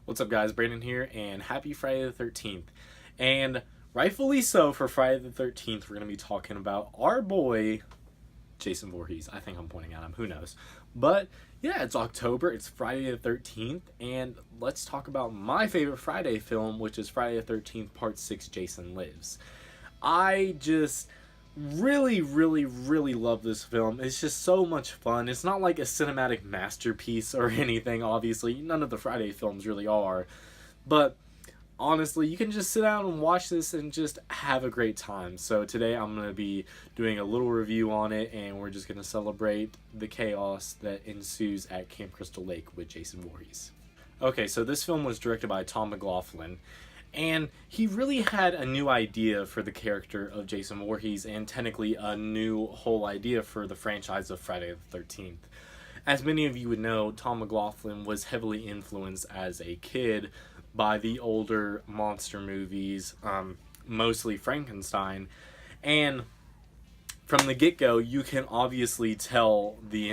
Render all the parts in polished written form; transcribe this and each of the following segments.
What's up, guys? Brandon here, and happy Friday the 13th. And rightfully so, for Friday the 13th, we're going to be talking about our boy, Jason Voorhees. I think I'm pointing at him. Who knows? But yeah, it's October. It's Friday the 13th, and let's talk about my favorite Friday film, which is Friday the 13th, Part 6, Jason Lives. I just really love this film. It's just so much fun. It's not like a cinematic masterpiece or anything, obviously. None of the Friday films really are. But honestly, you can just sit down and watch this and just have a great time. So today I'm going to be doing a little review on it, and we're just going to celebrate the chaos that ensues at Camp Crystal Lake with Jason Voorhees. Okay, so this film was directed by Tom McLaughlin, and he really had a new idea for the character of Jason Voorhees, and technically a new whole idea for the franchise of Friday the 13th. As many of you would know, Tom McLaughlin was heavily influenced as a kid by the older monster movies, mostly Frankenstein, and from the get-go, you can obviously tell the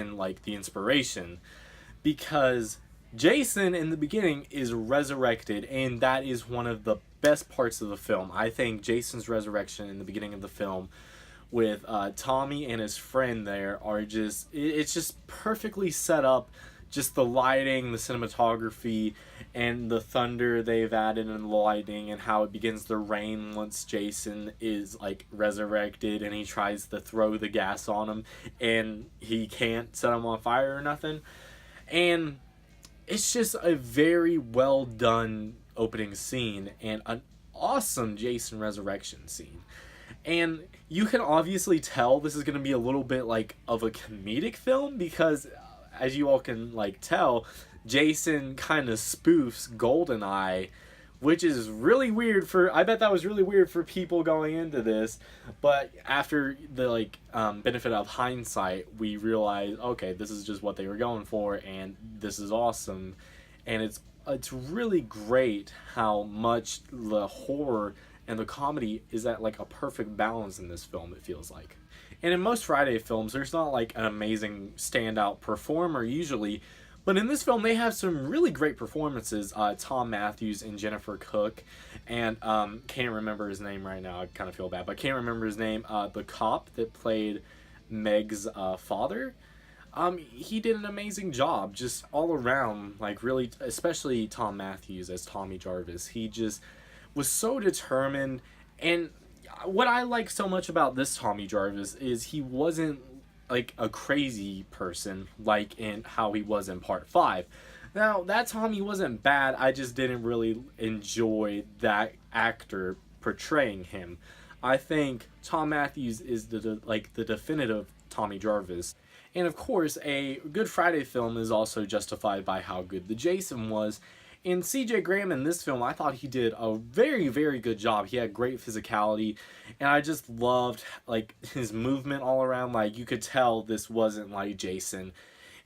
inspiration, because Jason in the beginning is resurrected, and that is one of the best parts of the film. I think Jason's resurrection in the beginning of the film with Tommy and his friend there are just, it's just perfectly set up. Just the lighting, the cinematography, and the thunder they've added in the lighting, and how it begins to rain once Jason is resurrected and he tries to throw the gas on him and he can't set him on fire or nothing. And it's just a very well done opening scene and an awesome Jason resurrection scene. And you can obviously tell this is going to be a little bit of a comedic film, because as you all can tell, Jason kind of spoofs GoldenEye, which is really weird I bet that was really weird for people going into this, but after the benefit of hindsight, we realize, okay, this is just what they were going for, and this is awesome. And it's really great how much the horror and the comedy is at a perfect balance in this film, it feels like. And in most Friday films, there's not an amazing standout performer usually, but in this film, they have some really great performances. Tom Matthews and Jennifer Cook, and can't remember his name right now. I kind of feel bad, but can't remember his name. The cop that played Meg's father, he did an amazing job, just all around. Really, especially Tom Matthews as Tommy Jarvis. He just was so determined, and what I like so much about this Tommy Jarvis is he wasn't a crazy person in how he was in Part 5. Now, that Tommy wasn't bad, I just didn't really enjoy that actor portraying him. I think Tom Matthews is the definitive Tommy Jarvis. And of course, a Good Friday film is also justified by how good the Jason was. And C.J. Graham in this film, I thought he did a very good job. He had great physicality, and I just loved his movement all around. You could tell this wasn't like Jason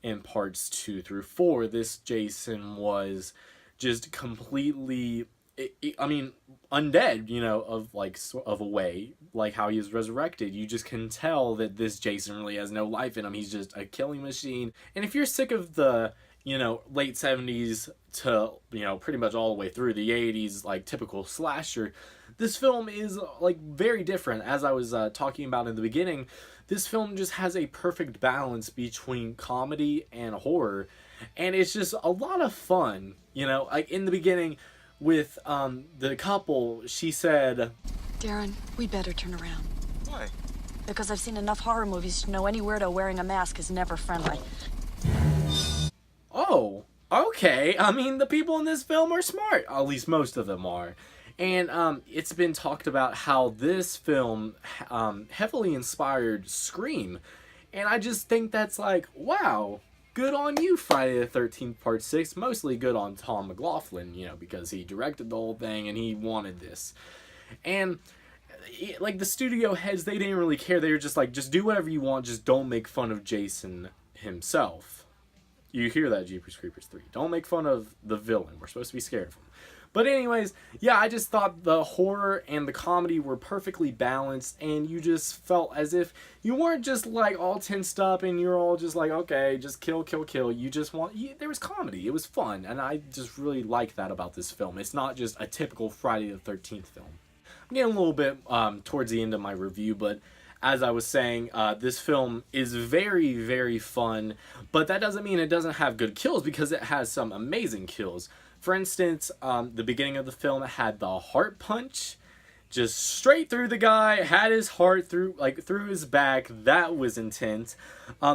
in parts 2 through 4. This Jason was just completely, undead, of a way, how he was resurrected. You just can tell that this Jason really has no life in him. He's just a killing machine. And if you're sick of the late 70s to, pretty much all the way through the 80s, typical slasher, this film is, very different. As I was talking about in the beginning, this film just has a perfect balance between comedy and horror, and it's just a lot of fun. In the beginning with the couple, she said, Darren, we better turn around. Why? Because I've seen enough horror movies to know any weirdo wearing a mask is never friendly. Oh, okay. The people in this film are smart. At least most of them are. And it's been talked about how this film heavily inspired Scream. And I just think that's wow, good on you, Friday the 13th Part 6. Mostly good on Tom McLaughlin, because he directed the whole thing and he wanted this. And the studio heads, they didn't really care. They were just just do whatever you want, just don't make fun of Jason himself. You hear that, Jeepers Creepers 3. Don't make fun of the villain. We're supposed to be scared of him. But anyways, yeah, I just thought the horror and the comedy were perfectly balanced, and you just felt as if you weren't just like all tensed up and you're all just like, okay, just kill, kill, kill. You just there was comedy. It was fun, and I just really like that about this film. It's not just a typical Friday the 13th film. I'm getting a little bit towards the end of my review, but as I was saying, this film is very, very fun, but that doesn't mean it doesn't have good kills, because it has some amazing kills. For instance, the beginning of the film had the heart punch, just straight through the guy, had his heart through his back. That was intense.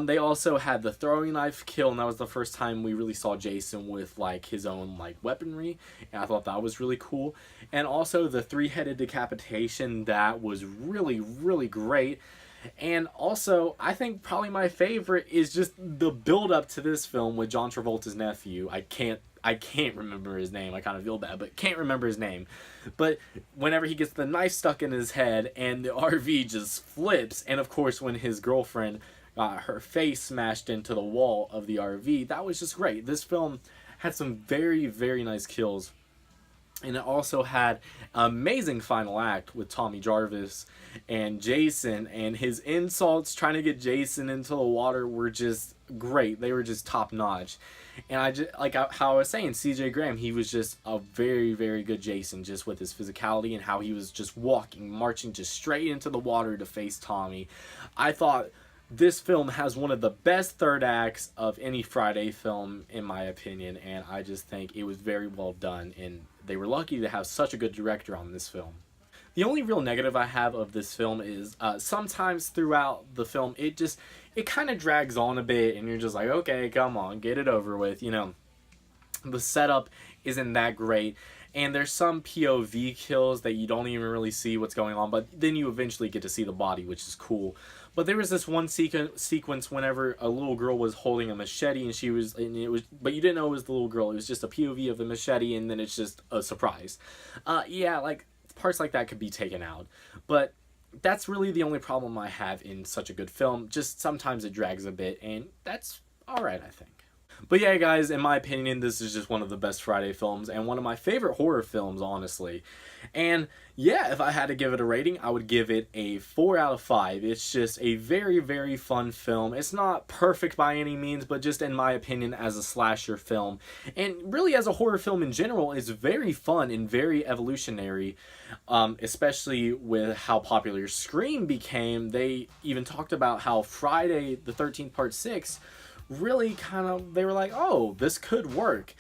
They also had the throwing knife kill, and that was the first time we really saw Jason with like his own like weaponry, and I thought that was really cool. And also the three-headed decapitation, that was really, really great. And also, I think probably my favorite is just the build up to this film with John Travolta's nephew. I can't remember his name. I kind of feel bad, but can't remember his name. But whenever he gets the knife stuck in his head and the RV just flips, and of course when his girlfriend got her face smashed into the wall of the RV, that was just great. This film had some very, very nice kills. And it also had an amazing final act with Tommy Jarvis and Jason, and his insults trying to get Jason into the water were just great. They were just top notch. And I just, like how I was saying, CJ Graham, he was just a very, very good Jason, just with his physicality and how he was just marching just straight into the water to face Tommy. I thought this film has one of the best third acts of any Friday film, in my opinion, and I just think it was very well done, and they were lucky to have such a good director on this film. The only real negative I have of this film is sometimes throughout the film, it kind of drags on a bit, and you're just like, okay, come on, get it over with, you know. The setup isn't that great, and there's some POV kills that you don't even really see what's going on, but then you eventually get to see the body, which is cool. But there was this one sequence whenever a little girl was holding a machete, but you didn't know it was the little girl. It was just a POV of the machete, and then it's just a surprise. Yeah, like parts like that could be taken out, but that's really the only problem I have in such a good film. Just sometimes it drags a bit, and that's all right, I think. But yeah, guys, in my opinion, this is just one of the best Friday films and one of my favorite horror films, honestly. And yeah, if I had to give it a rating, I would give it a 4 out of 5. It's just a very, very fun film. It's not perfect by any means, but just in my opinion, as a slasher film, and really as a horror film in general, is very fun and very evolutionary, especially with how popular Scream became. They even talked about how Friday the 13th Part 6 really they were like, oh, this could work.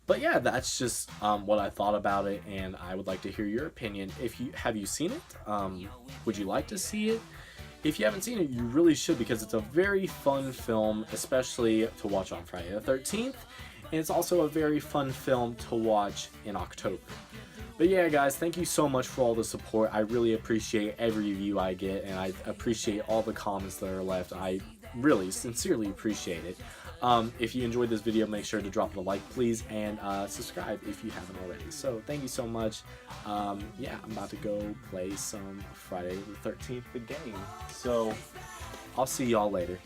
But yeah, that's just what I thought about it, and I would like to hear your opinion. Have you seen it? Would you like to see it? If you haven't seen it, you really should, because it's a very fun film, especially to watch on Friday the 13th, and it's also a very fun film to watch in October. But yeah, guys, thank you so much for all the support. I really appreciate every view I get, and I appreciate all the comments that are left. I really sincerely appreciate it. If you enjoyed this video, make sure to drop a like, please, and subscribe if you haven't already. So thank you so much. Yeah, I'm about to go play some Friday the 13th the game. So I'll see y'all later.